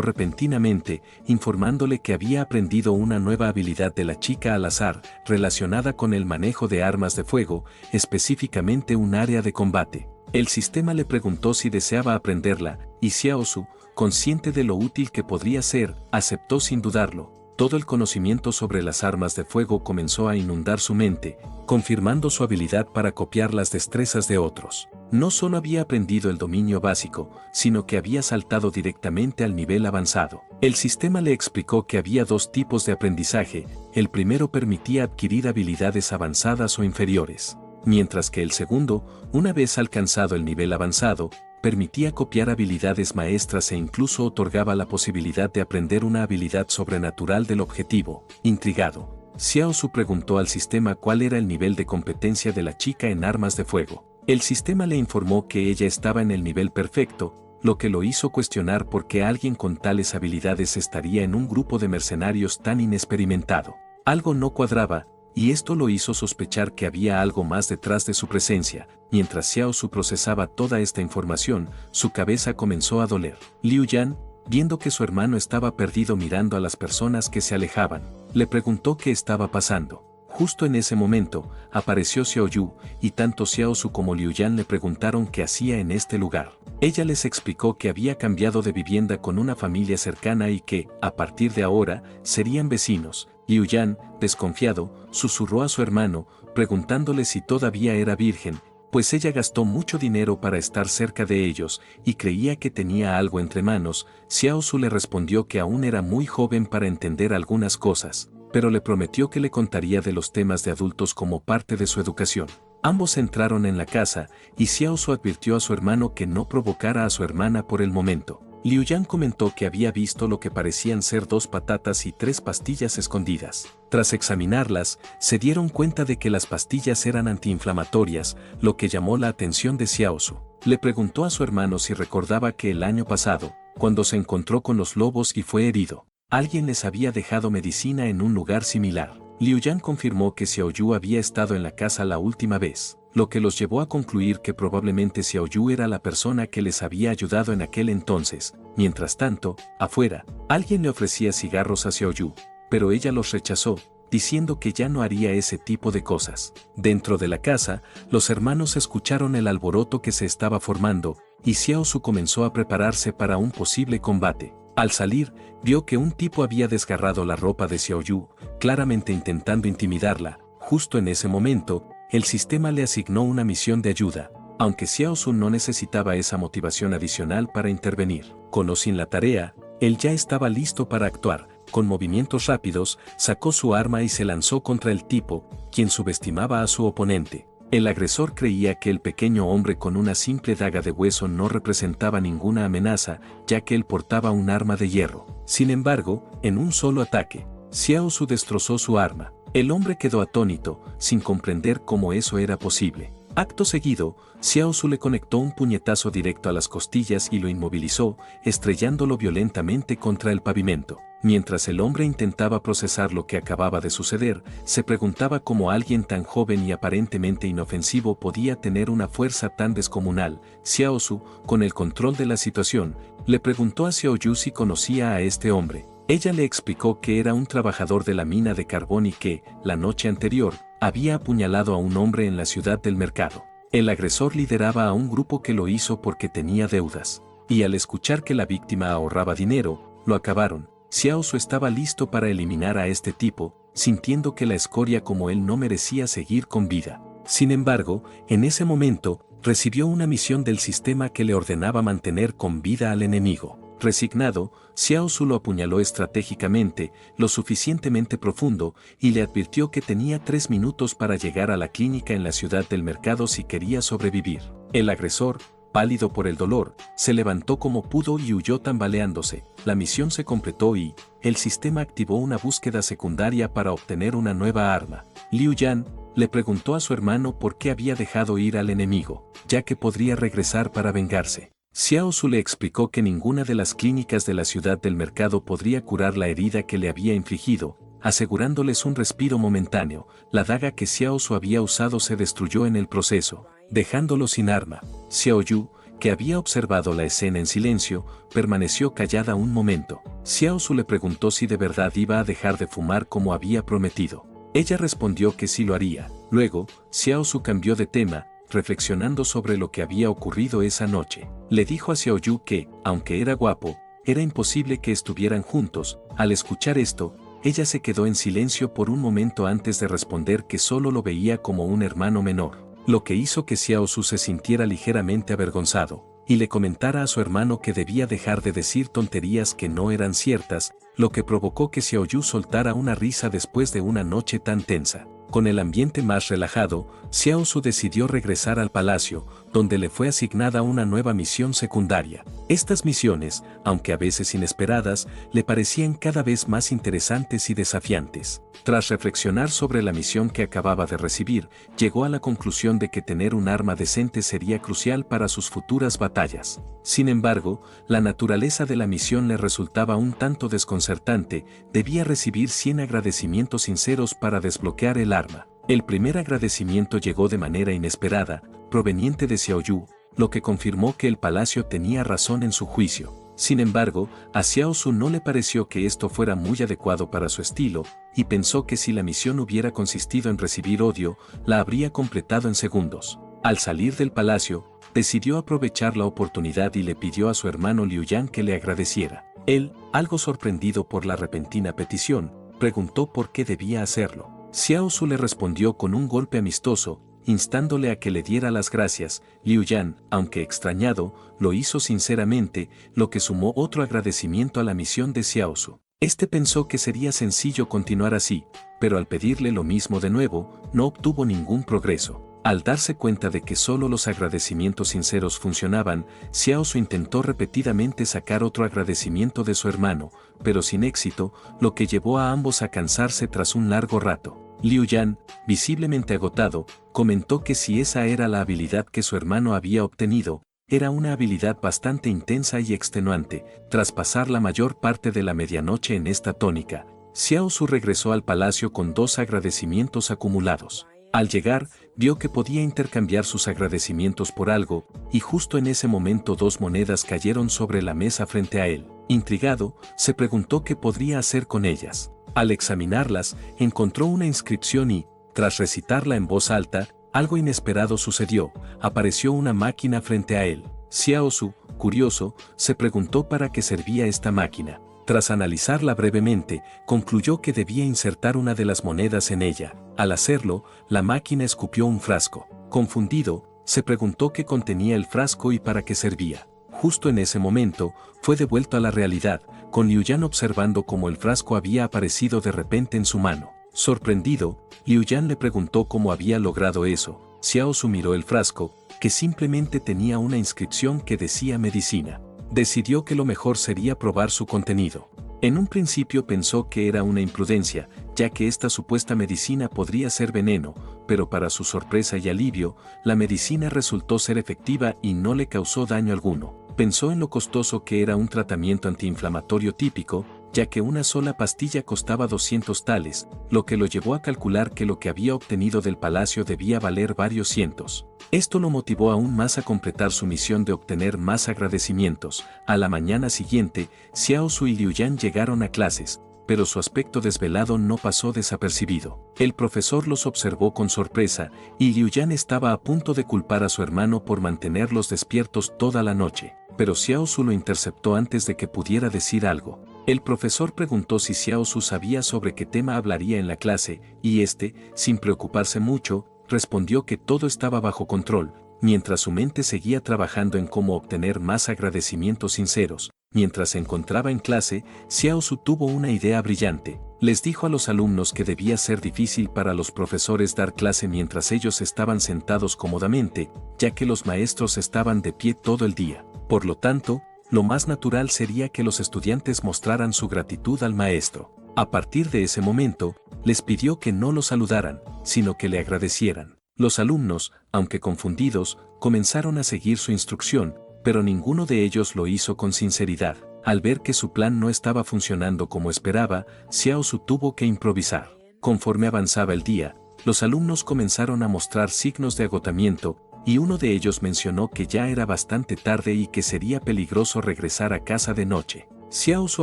repentinamente, informándole que había aprendido una nueva habilidad de la chica al azar, relacionada con el manejo de armas de fuego, específicamente un área de combate. El sistema le preguntó si deseaba aprenderla, y Xiaosu, consciente de lo útil que podría ser, aceptó sin dudarlo. Todo el conocimiento sobre las armas de fuego comenzó a inundar su mente, confirmando su habilidad para copiar las destrezas de otros. No solo había aprendido el dominio básico, sino que había saltado directamente al nivel avanzado. El sistema le explicó que había dos tipos de aprendizaje, el primero permitía adquirir habilidades avanzadas o inferiores, mientras que el segundo, una vez alcanzado el nivel avanzado, permitía copiar habilidades maestras e incluso otorgaba la posibilidad de aprender una habilidad sobrenatural del objetivo. Intrigado, Xiaosu preguntó al sistema cuál era el nivel de competencia de la chica en armas de fuego. El sistema le informó que ella estaba en el nivel perfecto, lo que lo hizo cuestionar por qué alguien con tales habilidades estaría en un grupo de mercenarios tan inexperimentado. Algo no cuadraba, y esto lo hizo sospechar que había algo más detrás de su presencia. Mientras Xiaosu procesaba toda esta información, su cabeza comenzó a doler. Liu Yan, viendo que su hermano estaba perdido mirando a las personas que se alejaban, le preguntó qué estaba pasando. Justo en ese momento, apareció Xiaoyu, y tanto Xiaosu como Liu Yan le preguntaron qué hacía en este lugar. Ella les explicó que había cambiado de vivienda con una familia cercana y que, a partir de ahora, serían vecinos. Liu Yan, desconfiado, susurró a su hermano, preguntándole si todavía era virgen, pues ella gastó mucho dinero para estar cerca de ellos, y creía que tenía algo entre manos. Xiaosu le respondió que aún era muy joven para entender algunas cosas, pero le prometió que le contaría de los temas de adultos como parte de su educación. Ambos entraron en la casa, y Xiaosu advirtió a su hermano que no provocara a su hermana por el momento. Liu Yan comentó que había visto lo que parecían ser 2 patatas y 3 pastillas escondidas. Tras examinarlas, se dieron cuenta de que las pastillas eran antiinflamatorias, lo que llamó la atención de Xiaosu. Le preguntó a su hermano si recordaba que el año pasado, cuando se encontró con los lobos y fue herido, alguien les había dejado medicina en un lugar similar. Liu Yan confirmó que Xiaoyu había estado en la casa la última vez, lo que los llevó a concluir que probablemente Xiaoyu era la persona que les había ayudado en aquel entonces. Mientras tanto, afuera, alguien le ofrecía cigarros a Xiaoyu, pero ella los rechazó, diciendo que ya no haría ese tipo de cosas. Dentro de la casa, los hermanos escucharon el alboroto que se estaba formando, y Xiaosu comenzó a prepararse para un posible combate. Al salir, vio que un tipo había desgarrado la ropa de Xiaoyu, claramente intentando intimidarla. Justo en ese momento, el sistema le asignó una misión de ayuda, aunque Xiaosu no necesitaba esa motivación adicional para intervenir. Con o sin la tarea, él ya estaba listo para actuar. Con movimientos rápidos, sacó su arma y se lanzó contra el tipo, quien subestimaba a su oponente. El agresor creía que el pequeño hombre con una simple daga de hueso no representaba ninguna amenaza, ya que él portaba un arma de hierro. Sin embargo, en un solo ataque, Xiaosu destrozó su arma. El hombre quedó atónito, sin comprender cómo eso era posible. Acto seguido, Xiaosu le conectó un puñetazo directo a las costillas y lo inmovilizó, estrellándolo violentamente contra el pavimento. Mientras el hombre intentaba procesar lo que acababa de suceder, se preguntaba cómo alguien tan joven y aparentemente inofensivo podía tener una fuerza tan descomunal. Xiaosu, con el control de la situación, le preguntó a Xiaoyu si conocía a este hombre. Ella le explicó que era un trabajador de la mina de carbón y que, la noche anterior, había apuñalado a un hombre en la ciudad del mercado. El agresor lideraba a un grupo que lo hizo porque tenía deudas, y al escuchar que la víctima ahorraba dinero, lo acabaron. Xiaosu estaba listo para eliminar a este tipo, sintiendo que la escoria como él no merecía seguir con vida. Sin embargo, en ese momento, recibió una misión del sistema que le ordenaba mantener con vida al enemigo. Resignado, Xiaosu lo apuñaló estratégicamente, lo suficientemente profundo, y le advirtió que tenía 3 minutos para llegar a la clínica en la ciudad del mercado si quería sobrevivir. El agresor, pálido por el dolor, se levantó como pudo y huyó tambaleándose. La misión se completó y, el sistema activó una búsqueda secundaria para obtener una nueva arma. Liu Yan le preguntó a su hermano por qué había dejado ir al enemigo, ya que podría regresar para vengarse. Xiaosu le explicó que ninguna de las clínicas de la ciudad del mercado podría curar la herida que le había infligido, asegurándoles un respiro momentáneo. La daga que Xiao Su había usado se destruyó en el proceso, dejándolo sin arma. Xiao Yu, que había observado la escena en silencio, permaneció callada un momento. Xiao Su le preguntó si de verdad iba a dejar de fumar como había prometido. Ella respondió que sí lo haría. Luego, Xiao Su cambió de tema, reflexionando sobre lo que había ocurrido esa noche. Le dijo a Xiao Yu que, aunque era guapo, era imposible que estuvieran juntos. Al escuchar esto, ella se quedó en silencio por un momento antes de responder que solo lo veía como un hermano menor, lo que hizo que Xiao Su se sintiera ligeramente avergonzado, y le comentara a su hermano que debía dejar de decir tonterías que no eran ciertas, lo que provocó que Xiao Yu soltara una risa después de una noche tan tensa. Con el ambiente más relajado, Xiao Su decidió regresar al palacio, donde le fue asignada una nueva misión secundaria. Estas misiones, aunque a veces inesperadas, le parecían cada vez más interesantes y desafiantes. Tras reflexionar sobre la misión que acababa de recibir, llegó a la conclusión de que tener un arma decente sería crucial para sus futuras batallas. Sin embargo, la naturaleza de la misión le resultaba un tanto desconcertante. Debía recibir 100 agradecimientos sinceros para desbloquear el arma. El primer agradecimiento llegó de manera inesperada, proveniente de Xiao Yu, lo que confirmó que el palacio tenía razón en su juicio. Sin embargo, a Xiao Su no le pareció que esto fuera muy adecuado para su estilo, y pensó que si la misión hubiera consistido en recibir odio, la habría completado en segundos. Al salir del palacio, decidió aprovechar la oportunidad y le pidió a su hermano Liu Yan que le agradeciera. Él, algo sorprendido por la repentina petición, preguntó por qué debía hacerlo. Xiao Su le respondió con un golpe amistoso, instándole a que le diera las gracias. Liu Yan, aunque extrañado, lo hizo sinceramente, lo que sumó otro agradecimiento a la misión de Xiao Su. Este pensó que sería sencillo continuar así, pero al pedirle lo mismo de nuevo, no obtuvo ningún progreso. Al darse cuenta de que solo los agradecimientos sinceros funcionaban, Xiao Su intentó repetidamente sacar otro agradecimiento de su hermano, pero sin éxito, lo que llevó a ambos a cansarse tras un largo rato. Liu Yan, visiblemente agotado, comentó que si esa era la habilidad que su hermano había obtenido, era una habilidad bastante intensa y extenuante. Tras pasar la mayor parte de la medianoche en esta tónica, Xiao Su regresó al palacio con 2 agradecimientos acumulados. Al llegar, vio que podía intercambiar sus agradecimientos por algo, y justo en ese momento 2 monedas cayeron sobre la mesa frente a él. Intrigado, se preguntó qué podría hacer con ellas. Al examinarlas, encontró una inscripción y, tras recitarla en voz alta, algo inesperado sucedió. Apareció una máquina frente a él. Xiao Su, curioso, se preguntó para qué servía esta máquina. Tras analizarla brevemente, concluyó que debía insertar una de las monedas en ella. Al hacerlo, la máquina escupió un frasco. Confundido, se preguntó qué contenía el frasco y para qué servía. Justo en ese momento, fue devuelto a la realidad, con Liu Yan observando cómo el frasco había aparecido de repente en su mano. Sorprendido, Liu Yan le preguntó cómo había logrado eso. Xiao Su miró el frasco, que simplemente tenía una inscripción que decía medicina. Decidió que lo mejor sería probar su contenido. En un principio pensó que era una imprudencia, ya que esta supuesta medicina podría ser veneno, pero para su sorpresa y alivio, la medicina resultó ser efectiva y no le causó daño alguno. Pensó en lo costoso que era un tratamiento antiinflamatorio típico, ya que una sola pastilla costaba 200 tales, lo que lo llevó a calcular que lo que había obtenido del palacio debía valer varios cientos. Esto lo motivó aún más a completar su misión de obtener más agradecimientos. A la mañana siguiente, Xiao Su y Liu Yan llegaron a clases, pero su aspecto desvelado no pasó desapercibido. El profesor los observó con sorpresa, y Liu Yan estaba a punto de culpar a su hermano por mantenerlos despiertos toda la noche, pero Xiao Su lo interceptó antes de que pudiera decir algo. El profesor preguntó si Xiao Su sabía sobre qué tema hablaría en la clase, y este, sin preocuparse mucho, respondió que todo estaba bajo control, mientras su mente seguía trabajando en cómo obtener más agradecimientos sinceros. Mientras se encontraba en clase, Xiao Su tuvo una idea brillante. Les dijo a los alumnos que debía ser difícil para los profesores dar clase mientras ellos estaban sentados cómodamente, ya que los maestros estaban de pie todo el día. Por lo tanto, lo más natural sería que los estudiantes mostraran su gratitud al maestro. A partir de ese momento, les pidió que no lo saludaran, sino que le agradecieran. Los alumnos, aunque confundidos, comenzaron a seguir su instrucción, pero ninguno de ellos lo hizo con sinceridad. Al ver que su plan no estaba funcionando como esperaba, Xiao Su tuvo que improvisar. Conforme avanzaba el día, los alumnos comenzaron a mostrar signos de agotamiento, y uno de ellos mencionó que ya era bastante tarde y que sería peligroso regresar a casa de noche. Xiao Su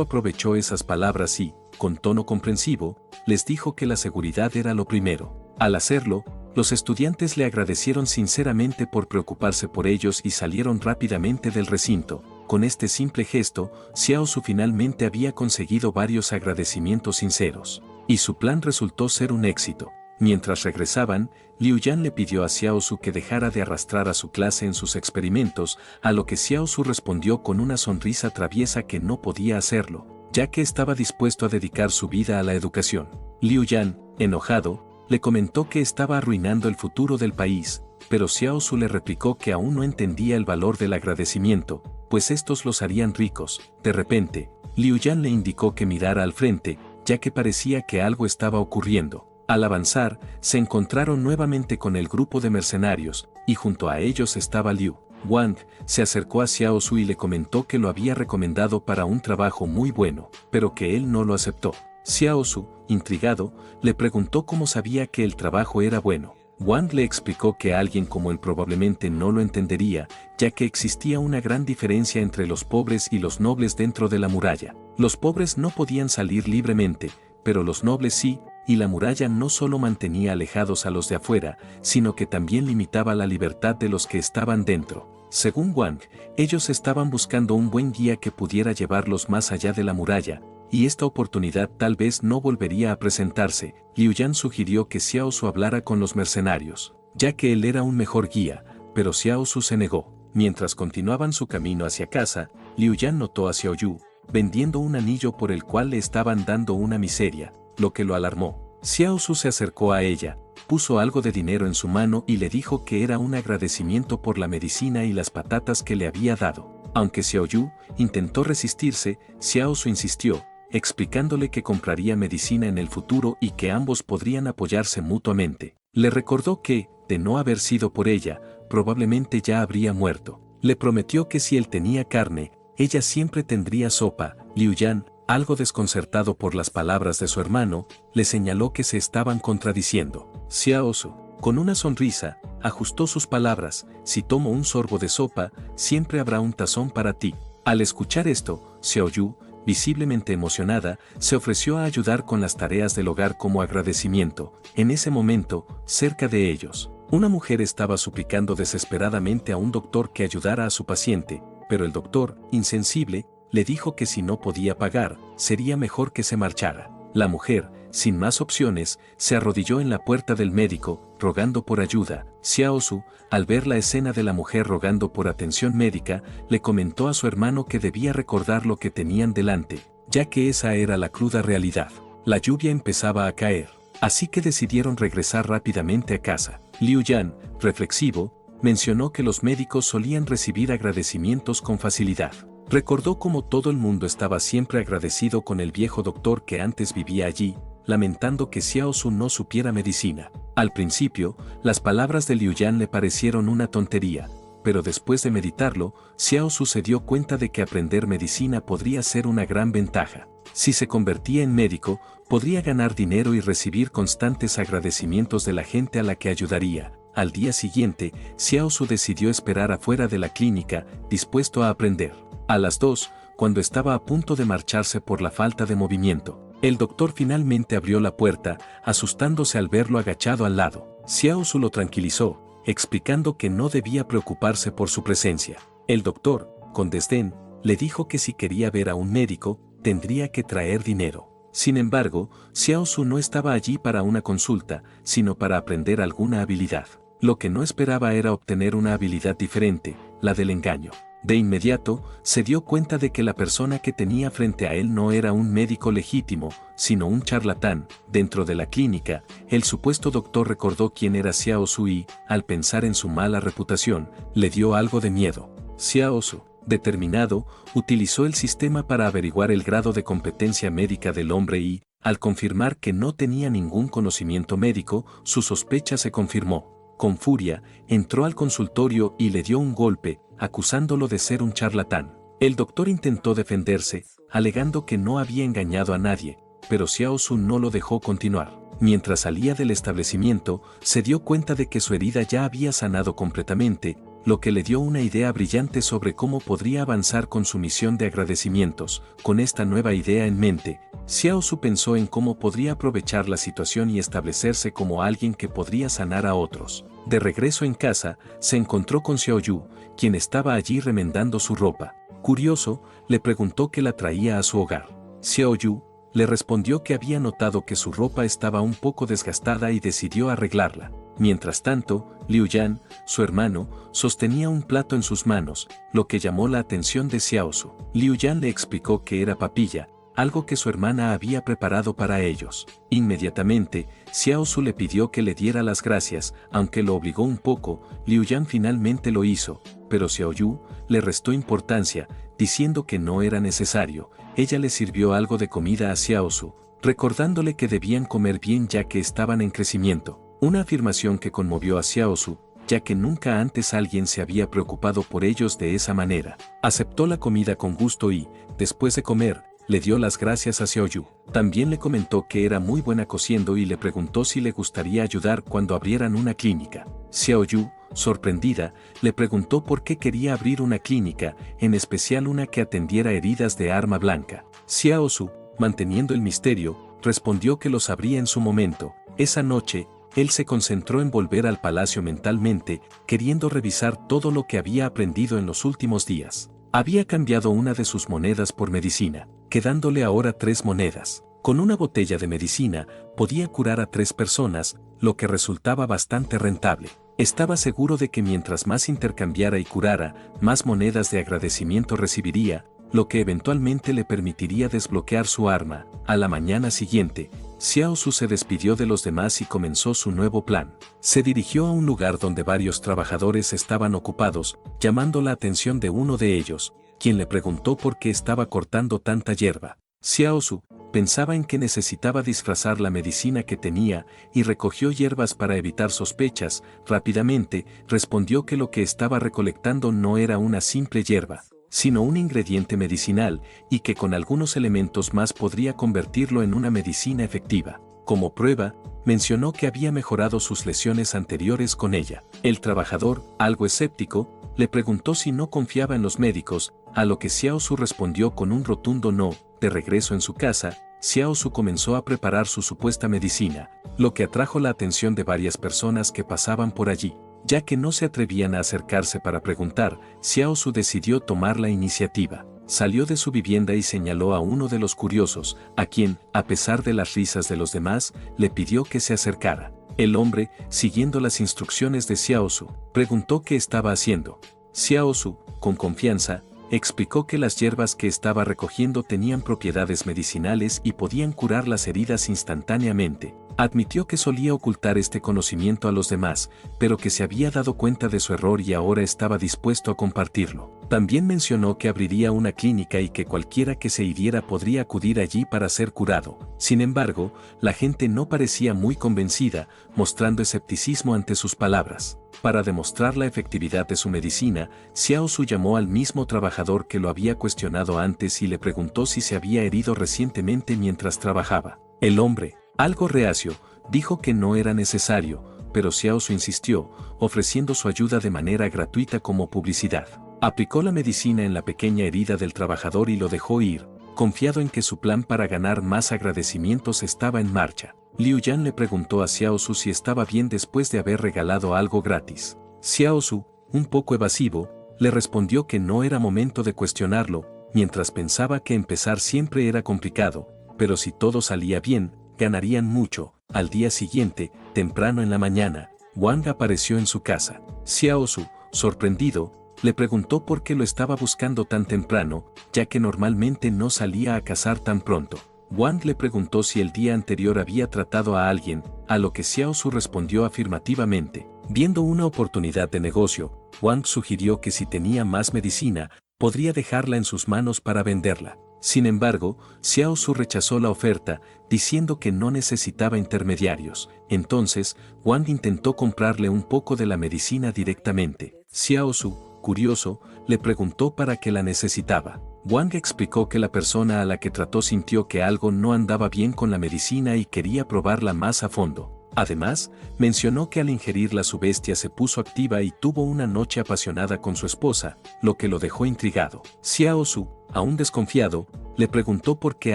aprovechó esas palabras y, con tono comprensivo, les dijo que la seguridad era lo primero. Al hacerlo, los estudiantes le agradecieron sinceramente por preocuparse por ellos y salieron rápidamente del recinto. Con este simple gesto, Xiao Su finalmente había conseguido varios agradecimientos sinceros, y su plan resultó ser un éxito. Mientras regresaban, Liu Yan le pidió a Xiao Su que dejara de arrastrar a su clase en sus experimentos, a lo que Xiao Su respondió con una sonrisa traviesa que no podía hacerlo, ya que estaba dispuesto a dedicar su vida a la educación. Liu Yan, enojado, le comentó que estaba arruinando el futuro del país, pero Xiao Su le replicó que aún no entendía el valor del agradecimiento, pues estos los harían ricos. De repente, Liu Yan le indicó que mirara al frente, ya que parecía que algo estaba ocurriendo. Al avanzar, se encontraron nuevamente con el grupo de mercenarios, y junto a ellos estaba Liu Wang. Se acercó a Xiao Su y le comentó que lo había recomendado para un trabajo muy bueno, pero que él no lo aceptó. Xiao Su, intrigado, le preguntó cómo sabía que el trabajo era bueno. Wang le explicó que alguien como él probablemente no lo entendería, ya que existía una gran diferencia entre los pobres y los nobles dentro de la muralla. Los pobres no podían salir libremente, pero los nobles sí, y la muralla no solo mantenía alejados a los de afuera, sino que también limitaba la libertad de los que estaban dentro. Según Wang, ellos estaban buscando un buen guía que pudiera llevarlos más allá de la muralla, y esta oportunidad tal vez no volvería a presentarse. Liu Yan sugirió que Xiao Su hablara con los mercenarios, ya que él era un mejor guía, pero Xiao Su se negó. Mientras continuaban su camino hacia casa, Liu Yan notó a Xiao Yu, vendiendo un anillo por el cual le estaban dando una miseria, lo que lo alarmó. Xiao Su se acercó a ella, puso algo de dinero en su mano y le dijo que era un agradecimiento por la medicina y las patatas que le había dado. Aunque Xiao Yu intentó resistirse, Xiao Su insistió, explicándole que compraría medicina en el futuro y que ambos podrían apoyarse mutuamente. Le recordó que, de no haber sido por ella, probablemente ya habría muerto. Le prometió que si él tenía carne, ella siempre tendría sopa. Liu Yan, algo desconcertado por las palabras de su hermano, le señaló que se estaban contradiciendo. Xiao Su, con una sonrisa, ajustó sus palabras: si tomo un sorbo de sopa, siempre habrá un tazón para ti. Al escuchar esto, Xiao Yu, visiblemente emocionada, se ofreció a ayudar con las tareas del hogar como agradecimiento. En ese momento, cerca de ellos, una mujer estaba suplicando desesperadamente a un doctor que ayudara a su paciente, pero el doctor, insensible, le dijo que si no podía pagar, sería mejor que se marchara. La mujer, sin más opciones, se arrodilló en la puerta del médico, rogando por ayuda. Xiao Su, al ver la escena de la mujer rogando por atención médica, le comentó a su hermano que debía recordar lo que tenían delante, ya que esa era la cruda realidad. La lluvia empezaba a caer, así que decidieron regresar rápidamente a casa. Liu Yan, reflexivo, mencionó que los médicos solían recibir agradecimientos con facilidad. Recordó cómo todo el mundo estaba siempre agradecido con el viejo doctor que antes vivía allí, lamentando que Xiao Su no supiera medicina. Al principio, las palabras de Liu Yan le parecieron una tontería, pero después de meditarlo, Xiao Su se dio cuenta de que aprender medicina podría ser una gran ventaja. Si se convertía en médico, podría ganar dinero y recibir constantes agradecimientos de la gente a la que ayudaría. Al día siguiente, Xiao Su decidió esperar afuera de la clínica, dispuesto a aprender. A las 2, cuando estaba a punto de marcharse por la falta de movimiento, el doctor finalmente abrió la puerta, asustándose al verlo agachado al lado. Xiao Su lo tranquilizó, explicando que no debía preocuparse por su presencia. El doctor, con desdén, le dijo que si quería ver a un médico, tendría que traer dinero. Sin embargo, Xiao Su no estaba allí para una consulta, sino para aprender alguna habilidad. Lo que no esperaba era obtener una habilidad diferente, la del engaño. De inmediato, se dio cuenta de que la persona que tenía frente a él no era un médico legítimo, sino un charlatán. Dentro de la clínica, el supuesto doctor recordó quién era Xiao Su y, al pensar en su mala reputación, le dio algo de miedo. Xiao Su, determinado, utilizó el sistema para averiguar el grado de competencia médica del hombre y, al confirmar que no tenía ningún conocimiento médico, su sospecha se confirmó. Con furia, entró al consultorio y le dio un golpe, acusándolo de ser un charlatán. El doctor intentó defenderse, alegando que no había engañado a nadie, pero Xiao Su no lo dejó continuar. Mientras salía del establecimiento, se dio cuenta de que su herida ya había sanado completamente, lo que le dio una idea brillante sobre cómo podría avanzar con su misión de agradecimientos. Con esta nueva idea en mente, Xiao Su pensó en cómo podría aprovechar la situación y establecerse como alguien que podría sanar a otros. De regreso en casa, se encontró con Xiao Yu, quien estaba allí remendando su ropa. Curioso, le preguntó qué la traía a su hogar. Xiao Yu le respondió que había notado que su ropa estaba un poco desgastada y decidió arreglarla. Mientras tanto, Liu Yan, su hermano, sostenía un plato en sus manos, lo que llamó la atención de Xiao Su. Liu Yan le explicó que era papilla, algo que su hermana había preparado para ellos. Inmediatamente, Xiao Su le pidió que le diera las gracias, aunque lo obligó un poco. Liu Yan finalmente lo hizo, pero Xiao Yu le restó importancia, diciendo que no era necesario. Ella le sirvió algo de comida a Xiao Su, recordándole que debían comer bien ya que estaban en crecimiento. Una afirmación que conmovió a Xiao Su, ya que nunca antes alguien se había preocupado por ellos de esa manera. Aceptó la comida con gusto y, después de comer, le dio las gracias a Xiao Yu. También le comentó que era muy buena cosiendo y le preguntó si le gustaría ayudar cuando abrieran una clínica. Xiao Yu, sorprendida, le preguntó por qué quería abrir una clínica, en especial una que atendiera heridas de arma blanca. Xiao Su, manteniendo el misterio, respondió que lo sabría en su momento. Esa noche, él se concentró en volver al palacio mentalmente, queriendo revisar todo lo que había aprendido en los últimos días. Había cambiado una de sus monedas por medicina, quedándole ahora 3 monedas. Con una botella de medicina, podía curar a 3 personas, lo que resultaba bastante rentable. Estaba seguro de que mientras más intercambiara y curara, más monedas de agradecimiento recibiría, lo que eventualmente le permitiría desbloquear su arma. A la mañana siguiente, Xiao Su se despidió de los demás y comenzó su nuevo plan. Se dirigió a un lugar donde varios trabajadores estaban ocupados, llamando la atención de uno de ellos, quien le preguntó por qué estaba cortando tanta hierba. Xiao Su pensaba en que necesitaba disfrazar la medicina que tenía y recogió hierbas para evitar sospechas. Rápidamente, respondió que lo que estaba recolectando no era una simple hierba, sino un ingrediente medicinal, y que con algunos elementos más podría convertirlo en una medicina efectiva. Como prueba, mencionó que había mejorado sus lesiones anteriores con ella. El trabajador, algo escéptico, le preguntó si no confiaba en los médicos, a lo que Xiao Su respondió con un rotundo no. De regreso en su casa, Xiao Su comenzó a preparar su supuesta medicina, lo que atrajo la atención de varias personas que pasaban por allí. Ya que no se atrevían a acercarse para preguntar, Xiao Su decidió tomar la iniciativa. Salió de su vivienda y señaló a uno de los curiosos, a quien, a pesar de las risas de los demás, le pidió que se acercara. El hombre, siguiendo las instrucciones de Xiao Su, preguntó qué estaba haciendo. Xiao Su, con confianza, explicó que las hierbas que estaba recogiendo tenían propiedades medicinales y podían curar las heridas instantáneamente. Admitió que solía ocultar este conocimiento a los demás, pero que se había dado cuenta de su error y ahora estaba dispuesto a compartirlo. También mencionó que abriría una clínica y que cualquiera que se hiriera podría acudir allí para ser curado. Sin embargo, la gente no parecía muy convencida, mostrando escepticismo ante sus palabras. Para demostrar la efectividad de su medicina, Xiao Su llamó al mismo trabajador que lo había cuestionado antes y le preguntó si se había herido recientemente mientras trabajaba. El hombre, algo reacio, dijo que no era necesario, pero Xiao Su insistió, ofreciendo su ayuda de manera gratuita como publicidad. Aplicó la medicina en la pequeña herida del trabajador y lo dejó ir, confiado en que su plan para ganar más agradecimientos estaba en marcha. Liu Yan le preguntó a Xiao Su si estaba bien después de haber regalado algo gratis. Xiao Su, un poco evasivo, le respondió que no era momento de cuestionarlo, mientras pensaba que empezar siempre era complicado, pero si todo salía bien, ganarían mucho. Al día siguiente, temprano en la mañana, Wang apareció en su casa. Xiao Su, sorprendido, le preguntó por qué lo estaba buscando tan temprano, ya que normalmente no salía a cazar tan pronto. Wang le preguntó si el día anterior había tratado a alguien, a lo que Xiao Su respondió afirmativamente. Viendo una oportunidad de negocio, Wang sugirió que si tenía más medicina, podría dejarla en sus manos para venderla. Sin embargo, Xiao Su rechazó la oferta, diciendo que no necesitaba intermediarios. Entonces, Wang intentó comprarle un poco de la medicina directamente. Xiao Su, curioso, le preguntó para qué la necesitaba. Wang explicó que la persona a la que trató sintió que algo no andaba bien con la medicina y quería probarla más a fondo. Además, mencionó que al ingerirla su bestia se puso activa y tuvo una noche apasionada con su esposa, lo que lo dejó intrigado. Xiao Su, aún desconfiado, le preguntó por qué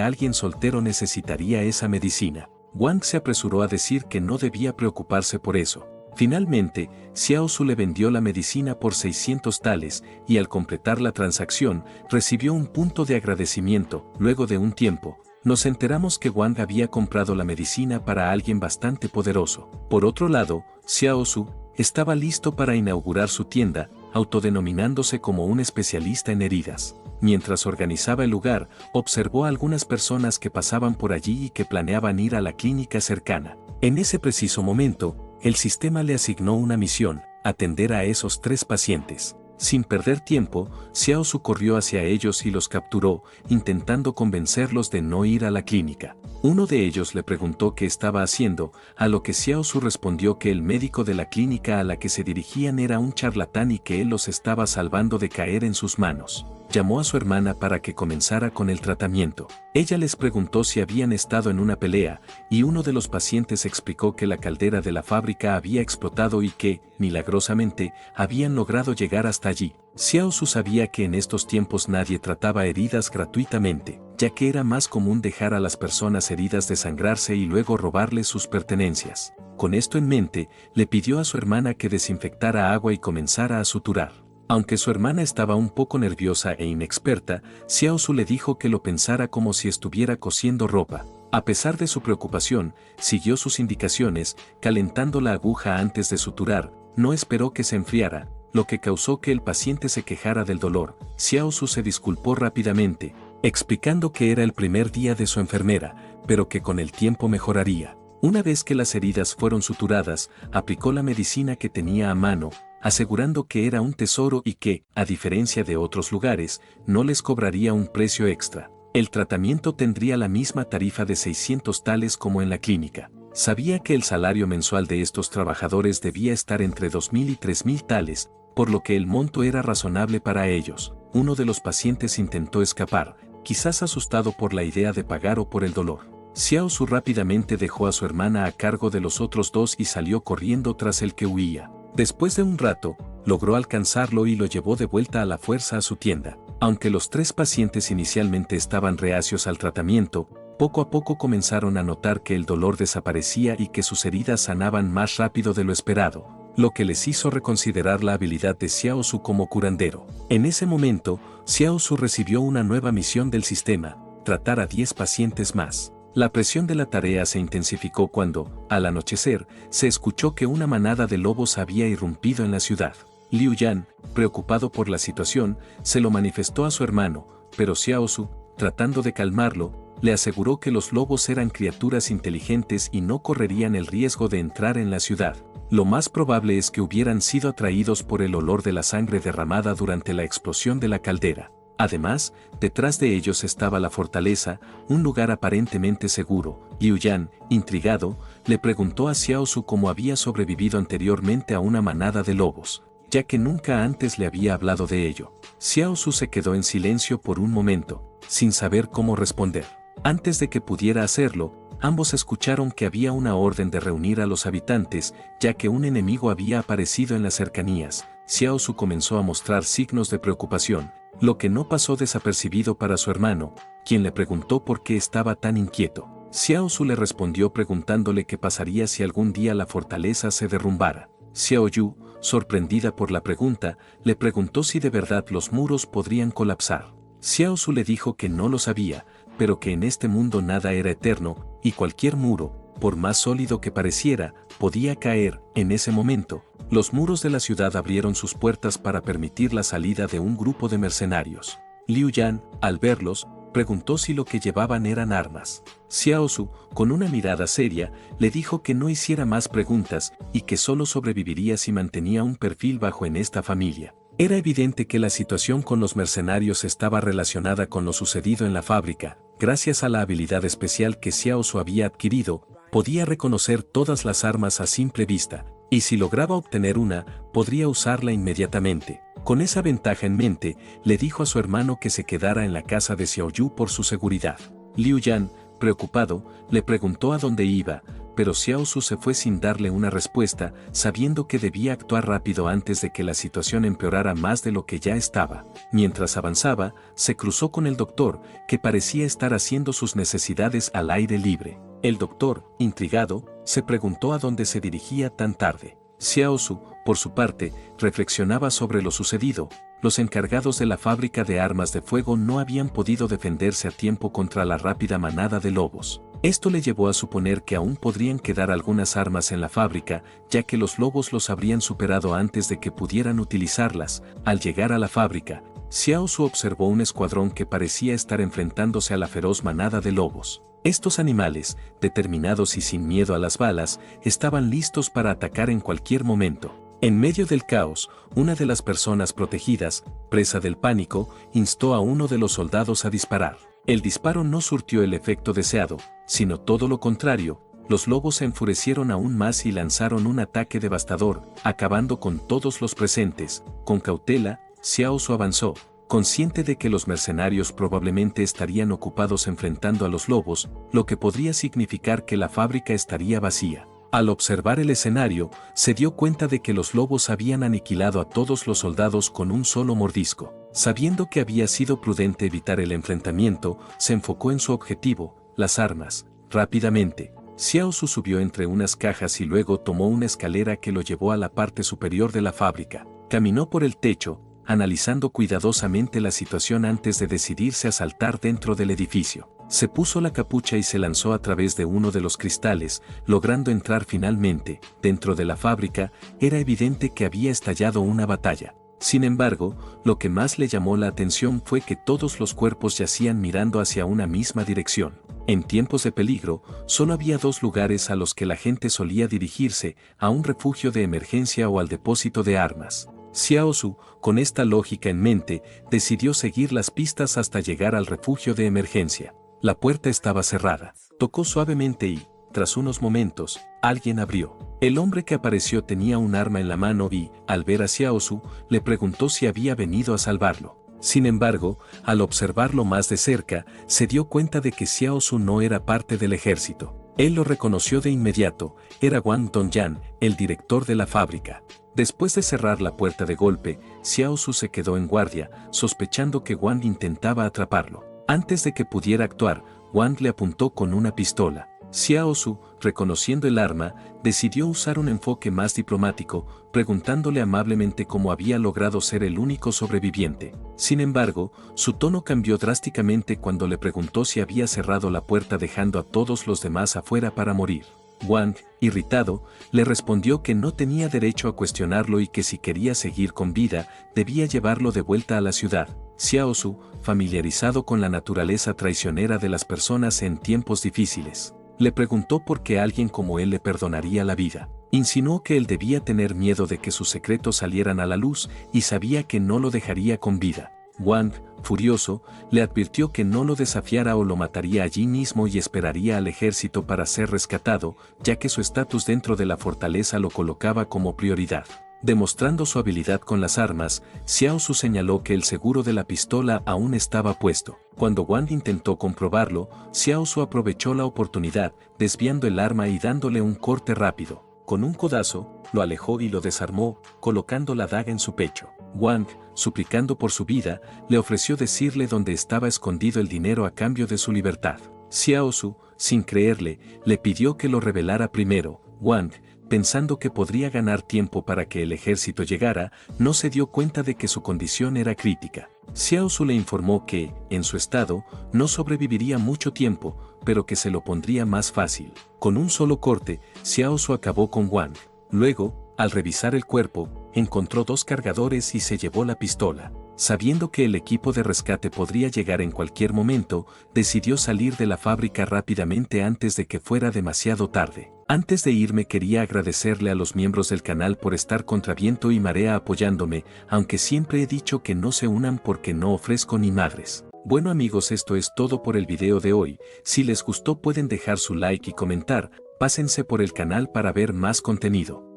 alguien soltero necesitaría esa medicina. Wang se apresuró a decir que no debía preocuparse por eso. Finalmente, Xiao Su le vendió la medicina por 600 tales y al completar la transacción, recibió un punto de agradecimiento. Luego de un tiempo, nos enteramos que Wang había comprado la medicina para alguien bastante poderoso. Por otro lado, Xiao Su estaba listo para inaugurar su tienda, autodenominándose como un especialista en heridas. Mientras organizaba el lugar, observó a algunas personas que pasaban por allí y que planeaban ir a la clínica cercana. En ese preciso momento, el sistema le asignó una misión: atender a esos 3 pacientes. Sin perder tiempo, Xiao Su corrió hacia ellos y los capturó, intentando convencerlos de no ir a la clínica. Uno de ellos le preguntó qué estaba haciendo, a lo que Xiao Su respondió que el médico de la clínica a la que se dirigían era un charlatán y que él los estaba salvando de caer en sus manos. Llamó a su hermana para que comenzara con el tratamiento. Ella les preguntó si habían estado en una pelea, y uno de los pacientes explicó que la caldera de la fábrica había explotado y que, milagrosamente, habían logrado llegar hasta allí. Xiao Su sabía que en estos tiempos nadie trataba heridas gratuitamente, ya que era más común dejar a las personas heridas desangrarse y luego robarles sus pertenencias. Con esto en mente, le pidió a su hermana que desinfectara agua y comenzara a suturar. Aunque su hermana estaba un poco nerviosa e inexperta, Xiao Su le dijo que lo pensara como si estuviera cosiendo ropa. A pesar de su preocupación, siguió sus indicaciones, calentando la aguja antes de suturar. No esperó que se enfriara, lo que causó que el paciente se quejara del dolor. Xiao Su se disculpó rápidamente, explicando que era el primer día de su enfermera, pero que con el tiempo mejoraría. Una vez que las heridas fueron suturadas, aplicó la medicina que tenía a mano, asegurando que era un tesoro y que, a diferencia de otros lugares, no les cobraría un precio extra. El tratamiento tendría la misma tarifa de 600 tales como en la clínica. Sabía que el salario mensual de estos trabajadores debía estar entre 2.000 y 3.000 tales, por lo que el monto era razonable para ellos. Uno de los pacientes intentó escapar, quizás asustado por la idea de pagar o por el dolor. Xiao Su rápidamente dejó a su hermana a cargo de los otros 2 y salió corriendo tras el que huía. Después de un rato, logró alcanzarlo y lo llevó de vuelta a la fuerza a su tienda. Aunque los 3 pacientes inicialmente estaban reacios al tratamiento, poco a poco comenzaron a notar que el dolor desaparecía y que sus heridas sanaban más rápido de lo esperado, lo que les hizo reconsiderar la habilidad de Xiao Su como curandero. En ese momento, Xiao Su recibió una nueva misión del sistema: tratar a 10 pacientes más. La presión de la tarea se intensificó cuando, al anochecer, se escuchó que una manada de lobos había irrumpido en la ciudad. Liu Yan, preocupado por la situación, se lo manifestó a su hermano, pero Xiao Su, tratando de calmarlo, le aseguró que los lobos eran criaturas inteligentes y no correrían el riesgo de entrar en la ciudad. Lo más probable es que hubieran sido atraídos por el olor de la sangre derramada durante la explosión de la caldera. Además, detrás de ellos estaba la fortaleza, un lugar aparentemente seguro. Liu Yan, intrigado, le preguntó a Xiao Su cómo había sobrevivido anteriormente a una manada de lobos, ya que nunca antes le había hablado de ello. Xiao Su se quedó en silencio por un momento, sin saber cómo responder. Antes de que pudiera hacerlo, ambos escucharon que había una orden de reunir a los habitantes, ya que un enemigo había aparecido en las cercanías. Xiao Su comenzó a mostrar signos de preocupación, lo que no pasó desapercibido para su hermano, quien le preguntó por qué estaba tan inquieto. Xiao Su le respondió preguntándole qué pasaría si algún día la fortaleza se derrumbara. Xiao Yu, sorprendida por la pregunta, le preguntó si de verdad los muros podrían colapsar. Xiao Su le dijo que no lo sabía, pero que en este mundo nada era eterno, y cualquier muro, por más sólido que pareciera, podía caer. En ese momento, los muros de la ciudad abrieron sus puertas para permitir la salida de un grupo de mercenarios. Liu Yan, al verlos, preguntó si lo que llevaban eran armas. Xiao Su, con una mirada seria, le dijo que no hiciera más preguntas y que solo sobreviviría si mantenía un perfil bajo en esta familia. Era evidente que la situación con los mercenarios estaba relacionada con lo sucedido en la fábrica. Gracias a la habilidad especial que Xiao Su había adquirido, podía reconocer todas las armas a simple vista, y si lograba obtener una, podría usarla inmediatamente. Con esa ventaja en mente, le dijo a su hermano que se quedara en la casa de Xiaoyu por su seguridad. Liu Yan, preocupado, le preguntó a dónde iba, pero Xiao Su se fue sin darle una respuesta, sabiendo que debía actuar rápido antes de que la situación empeorara más de lo que ya estaba. Mientras avanzaba, se cruzó con el doctor, que parecía estar haciendo sus necesidades al aire libre. El doctor, intrigado, se preguntó a dónde se dirigía tan tarde. Xiao Su, por su parte, reflexionaba sobre lo sucedido. Los encargados de la fábrica de armas de fuego no habían podido defenderse a tiempo contra la rápida manada de lobos. Esto le llevó a suponer que aún podrían quedar algunas armas en la fábrica, ya que los lobos los habrían superado antes de que pudieran utilizarlas. Al llegar a la fábrica, Xiao Su observó un escuadrón que parecía estar enfrentándose a la feroz manada de lobos. Estos animales, determinados y sin miedo a las balas, estaban listos para atacar en cualquier momento. En medio del caos, una de las personas protegidas, presa del pánico, instó a uno de los soldados a disparar. El disparo no surtió el efecto deseado, sino todo lo contrario. Los lobos se enfurecieron aún más y lanzaron un ataque devastador, acabando con todos los presentes. Con cautela, Xiao Su avanzó, consciente de que los mercenarios probablemente estarían ocupados enfrentando a los lobos, lo que podría significar que la fábrica estaría vacía. Al observar el escenario, se dio cuenta de que los lobos habían aniquilado a todos los soldados con un solo mordisco. Sabiendo que había sido prudente evitar el enfrentamiento, se enfocó en su objetivo, las armas. Rápidamente, Xiao Su subió entre unas cajas y luego tomó una escalera que lo llevó a la parte superior de la fábrica. Caminó por el techo, analizando cuidadosamente la situación antes de decidirse a saltar dentro del edificio. Se puso la capucha y se lanzó a través de uno de los cristales, logrando entrar finalmente. Dentro de la fábrica, era evidente que había estallado una batalla. Sin embargo, lo que más le llamó la atención fue que todos los cuerpos yacían mirando hacia una misma dirección. En tiempos de peligro, solo había dos lugares a los que la gente solía dirigirse, a un refugio de emergencia o al depósito de armas. Xiao Su, con esta lógica en mente, decidió seguir las pistas hasta llegar al refugio de emergencia. La puerta estaba cerrada. Tocó suavemente y, tras unos momentos, alguien abrió. El hombre que apareció tenía un arma en la mano y, al ver a Xiao Su, le preguntó si había venido a salvarlo. Sin embargo, al observarlo más de cerca, se dio cuenta de que Xiao Su no era parte del ejército. Él lo reconoció de inmediato, era Wang Dongyan, el director de la fábrica. Después de cerrar la puerta de golpe, Xiao Su se quedó en guardia, sospechando que Wang intentaba atraparlo. Antes de que pudiera actuar, Wang le apuntó con una pistola. Xiao Su, reconociendo el arma, decidió usar un enfoque más diplomático, preguntándole amablemente cómo había logrado ser el único sobreviviente. Sin embargo, su tono cambió drásticamente cuando le preguntó si había cerrado la puerta dejando a todos los demás afuera para morir. Wang, irritado, le respondió que no tenía derecho a cuestionarlo y que si quería seguir con vida, debía llevarlo de vuelta a la ciudad. Xiao Su, familiarizado con la naturaleza traicionera de las personas en tiempos difíciles, le preguntó por qué alguien como él le perdonaría la vida. Insinuó que él debía tener miedo de que sus secretos salieran a la luz y sabía que no lo dejaría con vida. Wang, furioso, le advirtió que no lo desafiara o lo mataría allí mismo y esperaría al ejército para ser rescatado, ya que su estatus dentro de la fortaleza lo colocaba como prioridad. Demostrando su habilidad con las armas, Xiao Su señaló que el seguro de la pistola aún estaba puesto. Cuando Wang intentó comprobarlo, Xiao Su aprovechó la oportunidad, desviando el arma y dándole un corte rápido. Con un codazo, lo alejó y lo desarmó, colocando la daga en su pecho. Wang, suplicando por su vida, le ofreció decirle dónde estaba escondido el dinero a cambio de su libertad. Xiao Su, sin creerle, le pidió que lo revelara primero. Wang, pensando que podría ganar tiempo para que el ejército llegara, no se dio cuenta de que su condición era crítica. Xiao Su le informó que, en su estado, no sobreviviría mucho tiempo, pero que se lo pondría más fácil. Con un solo corte, Xiao Su acabó con Wang. Luego, al revisar el cuerpo, encontró dos cargadores y se llevó la pistola. Sabiendo que el equipo de rescate podría llegar en cualquier momento, decidió salir de la fábrica rápidamente antes de que fuera demasiado tarde. Antes de irme quería agradecerle a los miembros del canal por estar contra viento y marea apoyándome, aunque siempre he dicho que no se unan porque no ofrezco ni madres. Bueno amigos, esto es todo por el video de hoy. Si les gustó pueden dejar su like y comentar, pásense por el canal para ver más contenido.